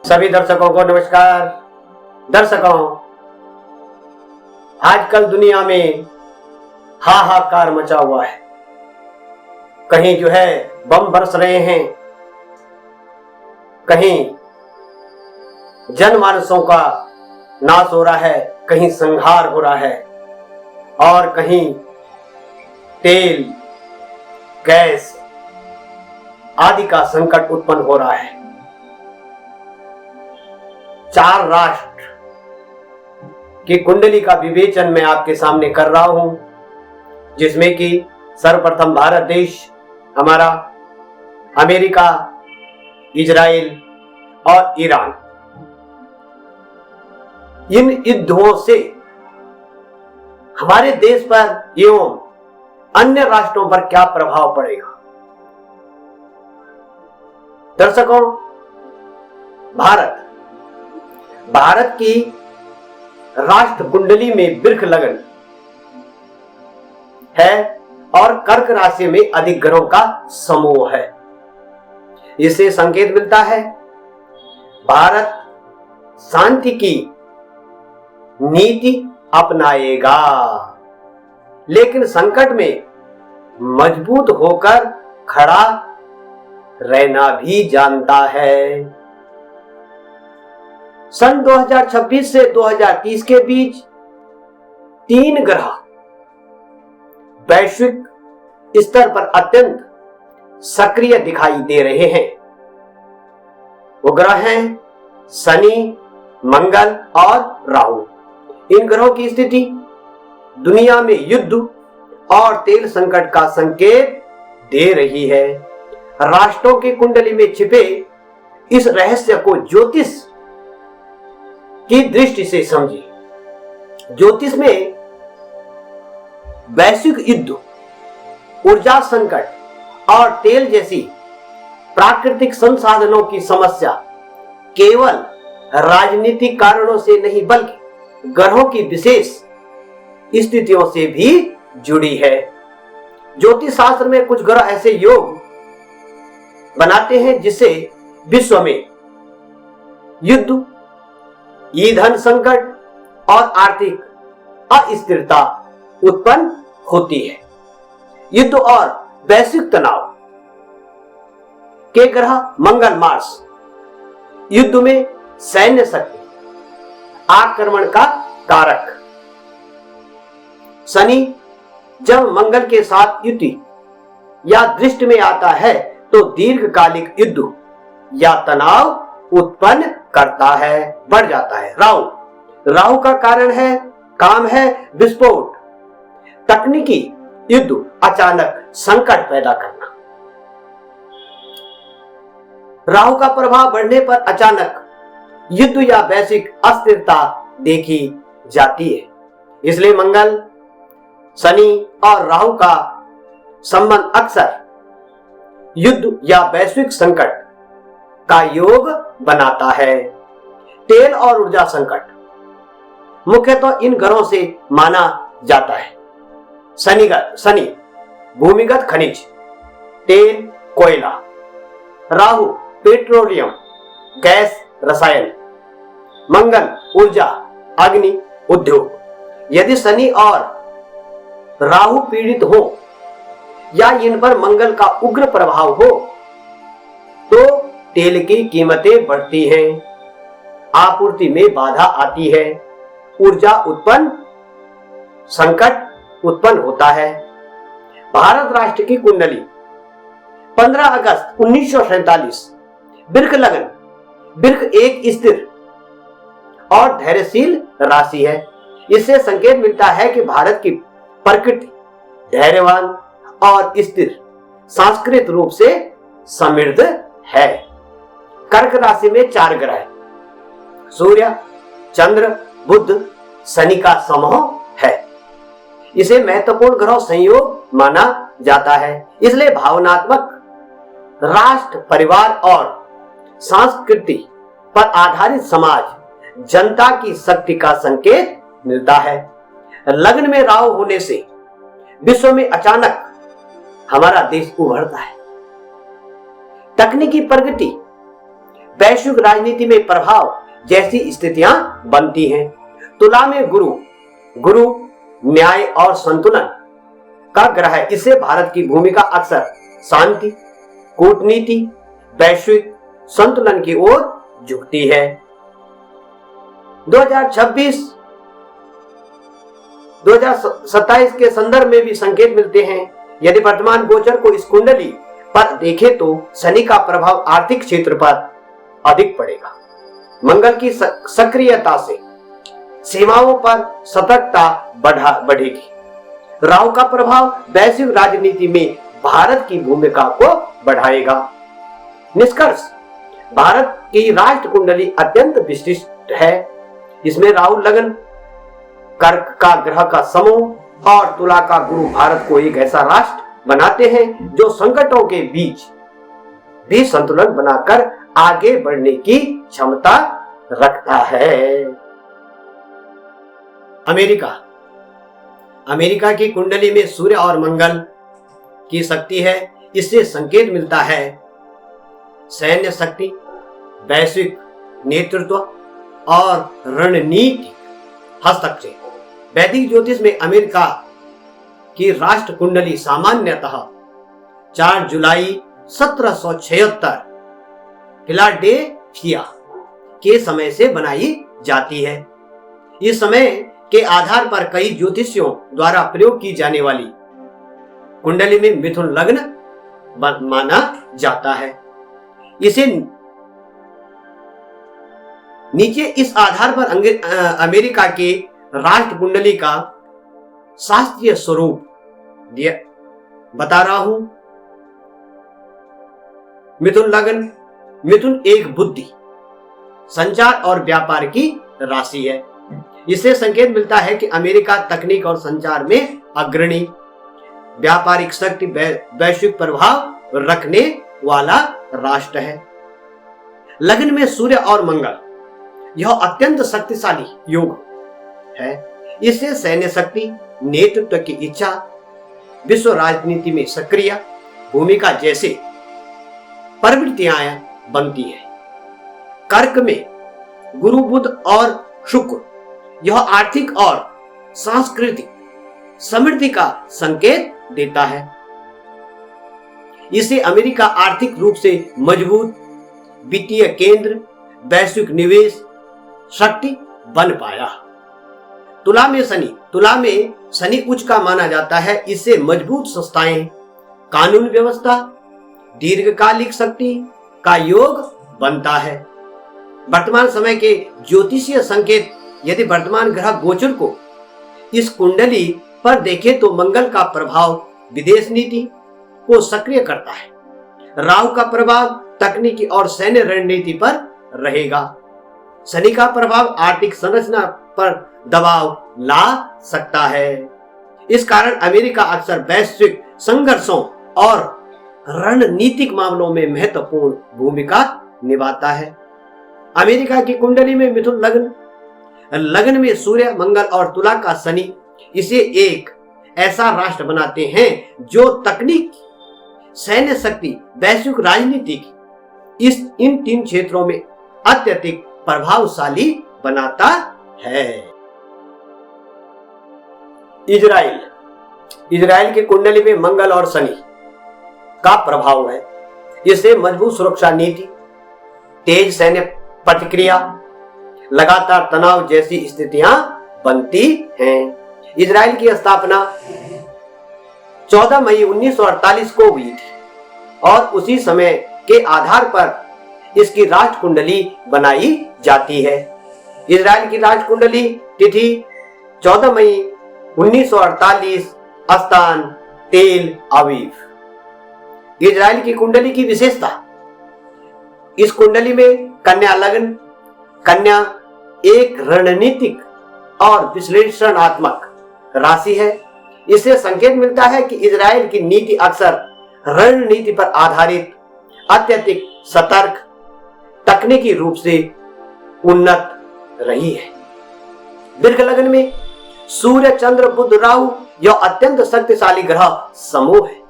सभी दर्शकों को नमस्कार। दर्शकों, आजकल दुनिया में हाहाकार मचा हुआ है। कहीं जो है बम बरस रहे हैं, कहीं जनमानसों का नाश हो रहा है, कहीं संहार हो रहा है और कहीं तेल, गैस आदि का संकट उत्पन्न हो रहा है। 4 राष्ट्र की कुंडली का विवेचन मैं आपके सामने कर रहा हूं, जिसमें कि सर्वप्रथम भारत देश हमारा, अमेरिका, इजराइल और ईरान। इन युद्धों से हमारे देश पर एवं अन्य राष्ट्रों पर क्या प्रभाव पड़ेगा। दर्शकों, भारत की राष्ट्र कुंडली में वृक्ष लगन है और कर्क राशि में अधिक ग्रहों का समूह है। इससे संकेत मिलता है भारत शांति की नीति अपनाएगा, लेकिन संकट में मजबूत होकर खड़ा रहना भी जानता है। सन 2026 से 2030 के बीच 3 ग्रह वैश्विक स्तर पर अत्यंत सक्रिय दिखाई दे रहे हैं। वो ग्रह हैं शनि, मंगल और राहु। इन ग्रहों की स्थिति दुनिया में युद्ध और तेल संकट का संकेत दे रही है। राष्ट्रों की कुंडली में छिपे इस रहस्य को ज्योतिष की दृष्टि से समझिए। ज्योतिष में वैश्विक युद्ध, ऊर्जा संकट और तेल जैसी प्राकृतिक संसाधनों की समस्या केवल राजनीतिक कारणों से नहीं, बल्कि ग्रहों की विशेष स्थितियों से भी जुड़ी है। ज्योतिष शास्त्र में कुछ ग्रह ऐसे योग बनाते हैं जिससे विश्व में युद्ध, ईंधन संकट और आर्थिक अस्थिरता उत्पन्न होती है। युद्ध और वैश्विक तनाव के ग्रह मंगल, मार्स युद्ध में सैन्य शक्ति, आक्रमण का कारक। शनि जब मंगल के साथ युति या दृष्टि में आता है तो दीर्घकालिक युद्ध या तनाव उत्पन्न करता है, बढ़ जाता है। राहु का कारण है, काम है विस्फोट, तकनीकी युद्ध, अचानक संकट पैदा करना। राहु का प्रभाव बढ़ने पर अचानक युद्ध या वैश्विक अस्थिरता देखी जाती है। इसलिए मंगल, शनि और राहु का संबंध अक्सर युद्ध या वैश्विक संकट का योग बनाता है। तेल और ऊर्जा संकट मुख्यतः इन ग्रहों से माना जाता है। शनि भूमिगत खनिज, तेल, कोयला, राहु पेट्रोलियम, गैस, रसायन, मंगल ऊर्जा, अग्नि, उद्योग। यदि शनि और राहु पीड़ित हो या इन पर मंगल का उग्र प्रभाव हो तो तेल की कीमतें बढ़ती हैं, आपूर्ति में बाधा आती है, ऊर्जा उत्पन्न संकट उत्पन्न होता है। भारत राष्ट्र की कुंडली 15 अगस्त 1947 वृक्ष लगन। वृक्ष एक स्थिर और धैर्यशील राशि है। इससे संकेत मिलता है कि भारत की प्रकृति धैर्यवान और स्थिर, सांस्कृतिक रूप से समृद्ध है। कर्क राशि में 4 ग्रह, सूर्य, चंद्र, बुध, शनि का समूह है। इसे महत्वपूर्ण ग्रह संयोग माना जाता है। इसलिए भावनात्मक राष्ट्र, परिवार और संस्कृति पर आधारित समाज जनता की शक्ति का संकेत मिलता है। लग्न में राहु होने से विश्व में अचानक हमारा देश उभरता है। तकनीकी प्रगति, वैश्विक राजनीति में प्रभाव जैसी स्थितियां बनती हैं। तुला में गुरु न्याय और संतुलन का ग्रह है। इससे भारत की भूमिका अक्सर शांति, कूटनीति, वैश्विक संतुलन की ओर झुकती है। 2027 के संदर्भ में भी संकेत मिलते हैं। यदि वर्तमान गोचर को इस कुंडली पर देखें तो शनि का प्रभाव आर्थिक क्षेत्र पर अधिक पड़ेगा। मंगल की सक्रियता से सीमाओं पर सतर्कता बढ़ेगी। राहु का प्रभाव वैश्विक राजनीति में भारत की भूमिका को बढ़ाएगा। निष्कर्ष, भारत की राष्ट्र कुंडली अत्यंत विशिष्ट है। इसमें राहु लग्न, कर्क का ग्रह का समूह और तुला का गुरु भारत को एक ऐसा राष्ट्र बनाते हैं जो संकटों के बीच भी संतुलन बनाकर आगे बढ़ने की क्षमता रखता है। अमेरिका की कुंडली में सूर्य और मंगल की शक्ति है। इससे संकेत मिलता है सैन्य शक्ति, वैश्विक नेतृत्व और रणनीति हस्तक्षेप। वैदिक ज्योतिष में अमेरिका की राष्ट्र कुंडली सामान्यतः 4 जुलाई 1776 फिलाडेल्फिया के समय से बनाई जाती है। इस समय के आधार पर कई ज्योतिषियों द्वारा प्रयोग की जाने वाली कुंडली में मिथुन लग्न माना जाता है। इसे नीचे इस आधार पर अमेरिका के राष्ट्र कुंडली का शास्त्रीय स्वरूप बता रहा हूं। मिथुन लग्न, मिथुन एक बुद्धि, संचार और व्यापार की राशि है। इससे संकेत मिलता है कि अमेरिका तकनीक और संचार में अग्रणी, व्यापारिक शक्ति, वैश्विक प्रभाव रखने वाला राष्ट्र है। लग्न में सूर्य और मंगल, यह अत्यंत शक्तिशाली योग है। इससे सैन्य शक्ति, नेतृत्व की इच्छा, विश्व राजनीति में सक्रिय भूमिका जैसे प्रवृत्तियां बनती है। कर्क में गुरु, बुध और शुक्र, यह आर्थिक और सांस्कृतिक समृद्धि का संकेत देता है। इससे अमेरिका आर्थिक रूप से मजबूत वित्तीय केंद्र, वैश्विक निवेश शक्ति बन पाया। तुला में शनि उच्च का माना जाता है। इससे मजबूत संस्थाएं, कानून व्यवस्था, दीर्घकालिक शक्ति का योग बनता है। वर्तमान समय के ज्योतिषीय संकेत, यदि वर्तमान ग्रह गोचर को इस कुंडली पर देखें तो मंगल का प्रभाव विदेश नीति को सक्रिय करता है। राहु का प्रभाव तकनीकी और सैन्य रणनीति पर रहेगा। शनि का प्रभाव आर्थिक संरचना पर दबाव ला सकता है। इस कारण अमेरिका अक्सर वैश्विक संघर्षों और रणनीतिक मामलों में महत्वपूर्ण भूमिका निभाता है। अमेरिका की कुंडली में मिथुन लग्न में सूर्य, मंगल और तुला का शनि इसे एक ऐसा राष्ट्र बनाते हैं जो तकनीक, सैन्य शक्ति, वैश्विक राजनीति इन 3 क्षेत्रों में अत्यधिक प्रभावशाली बनाता है। इजराइल की कुंडली में मंगल और शनि का प्रभाव है। इससे मजबूत सुरक्षा नीति, तेज सैन्य प्रतिक्रिया, लगातार तनाव जैसी स्थितियां बनती हैं। इजराइल की स्थापना 14 मई 1948 को हुई थी और उसी समय के आधार पर इसकी राष्ट्र कुंडली बनाई जाती है। इजराइल की राष्ट्र कुंडली तिथि 14 मई 1948, स्थान तेल अवीव। इजराइल की कुंडली की विशेषता, इस कुंडली में कन्या लग्न, कन्या एक रणनीतिक और विश्लेषणात्मक राशि है। इससे संकेत मिलता है कि इजराइल की नीति अक्सर रणनीति पर आधारित, अत्यधिक सतर्क, तकनीकी रूप से उन्नत रही है। दीर्घ लग्न में सूर्य, चंद्र, बुध, राहु यह अत्यंत शक्तिशाली ग्रह समूह है।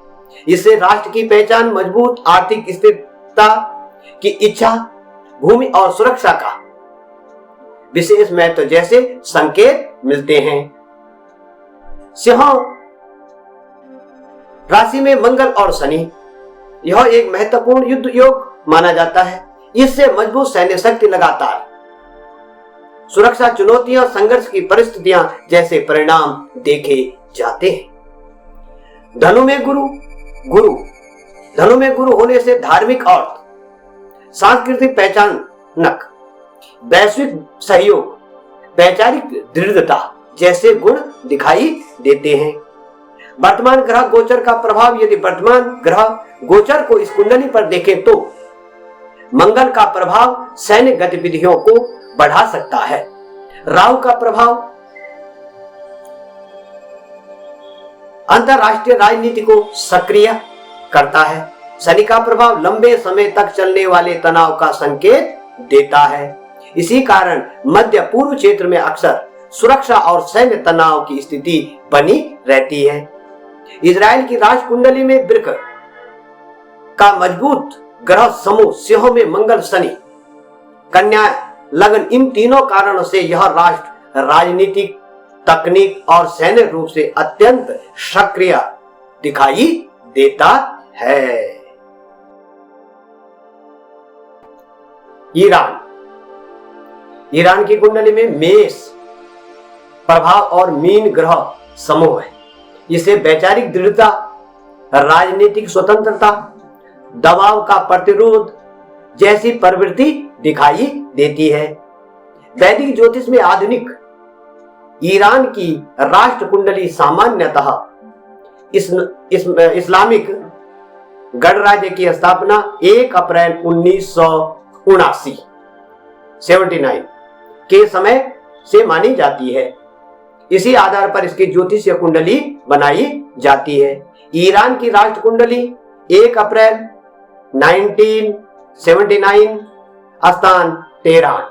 इससे राष्ट्र की पहचान, मजबूत आर्थिक स्थिरता की इच्छा भूमि और सुरक्षा का विशेष महत्व जैसे संकेत मिलते हैं। सिंह राशि में मंगल और शनि, यह एक महत्वपूर्ण युद्ध योग माना जाता है। इससे मजबूत सैन्य शक्ति लगातार सुरक्षा चुनौतियां, संघर्ष की परिस्थितियां जैसे परिणाम देखे जाते हैं। धनु में गुरु होने से धार्मिक और सांस्कृतिक पहचानक, वैश्विक सहयोग, वैचारिक दृढ़ता जैसे गुण दिखाई देते हैं। वर्तमान ग्रह गोचर का प्रभाव, यदि वर्तमान ग्रह गोचर को इस कुंडली पर देखें तो मंगल का प्रभाव सैन्य गतिविधियों को बढ़ा सकता है। राहु का प्रभाव अंतरराष्ट्रीय राजनीति को सक्रिय करता है। शनि का प्रभाव लंबे समय तक चलने वाले तनाव का संकेत देता है। इसी कारण मध्य पूर्व क्षेत्र में अक्सर सुरक्षा और सैन्य तनाव की स्थिति बनी रहती है। इजराइल की राज कुंडली में वृक्क का मजबूत ग्रह समूह सिंह में मंगल, शनि, कन्या लगन, इन तीनों कारणों से यह राष्ट्र राजनीतिक, तकनीक और सैन्य रूप से अत्यंत सक्रिय दिखाई देता है। ईरान की कुंडली में मेष प्रभाव और मीन ग्रह समूह है। इसे वैचारिक दृढ़ता, राजनीतिक स्वतंत्रता, दबाव का प्रतिरोध जैसी प्रवृत्ति दिखाई देती है। वैदिक ज्योतिष में आधुनिक ईरान की राष्ट्र कुंडली सामान्यतः इस्लामिक गणराज्य की स्थापना 1 अप्रैल 1979 के समय से मानी जाती है। इसी आधार पर इसकी ज्योतिषीय कुंडली बनाई जाती है। ईरान की राष्ट्र कुंडली 1 अप्रैल 1979, स्थान तेहरान।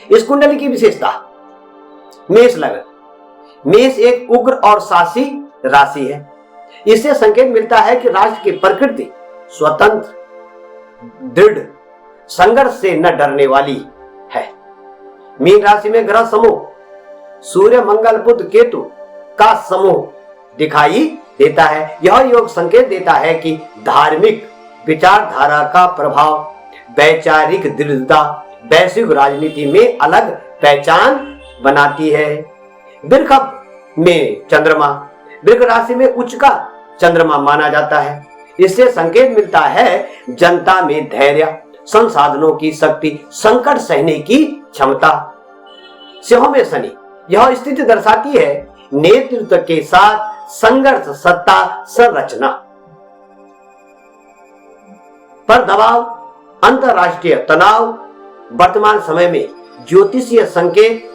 इस कुंडली की विशेषता, मेष लगन। मेष एक उग्र और साहसी राशि है। इससे संकेत मिलता है कि राष्ट्र की प्रकृति स्वतंत्र, दृढ़, संघर्ष से न डरने वाली है। मीन राशि में ग्रह समूह सूर्य, मंगल, बुध, केतु का समूह दिखाई देता है। यह योग संकेत देता है कि धार्मिक विचारधारा का प्रभाव, वैचारिक दृढ़ता वैश्विक राजनीति में अलग पहचान बनाती है। वृक्क में चंद्रमा, वृक्क राशि में उच्च का चंद्रमा माना जाता है। इससे संकेत मिलता है जनता में धैर्य, संसाधनों की शक्ति, संकट सहने की क्षमता। सिंह में शनि, यह स्थिति दर्शाती है नेतृत्व के साथ संघर्ष, सत्ता, संरचना पर दबाव, अंतरराष्ट्रीय तनाव। वर्तमान समय में ज्योतिषीय संकेत,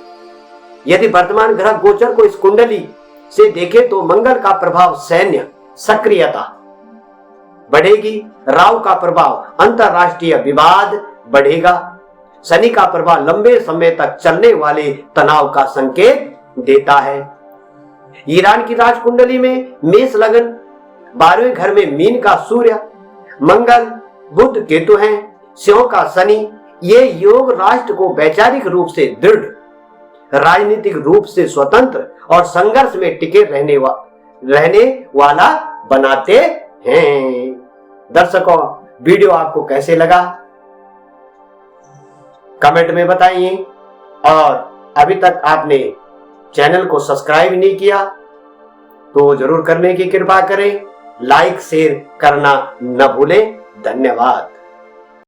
यदि वर्तमान ग्रह गोचर को इस कुंडली से देखें तो मंगल का प्रभाव सैन्य सक्रियता बढ़ेगी, राहु का प्रभाव अंतरराष्ट्रीय विवाद बढ़ेगा, शनि का प्रभाव लंबे समय तक चलने वाले तनाव का संकेत देता है। ईरान की राज कुंडली में मेष लगन, 12वें घर में मीन का सूर्य, मंगल, बुध, केतु हैं, सिंह का शनि। ये योग राष्ट्र को वैचारिक रूप से दृढ़, राजनीतिक रूप से स्वतंत्र और संघर्ष में टिके रहने वाला बनाते हैं। दर्शकों, वीडियो आपको कैसे लगा कमेंट में बताइए, और अभी तक आपने चैनल को सब्सक्राइब नहीं किया तो जरूर करने की कृपा करें। लाइक शेयर करना न भूलें। धन्यवाद।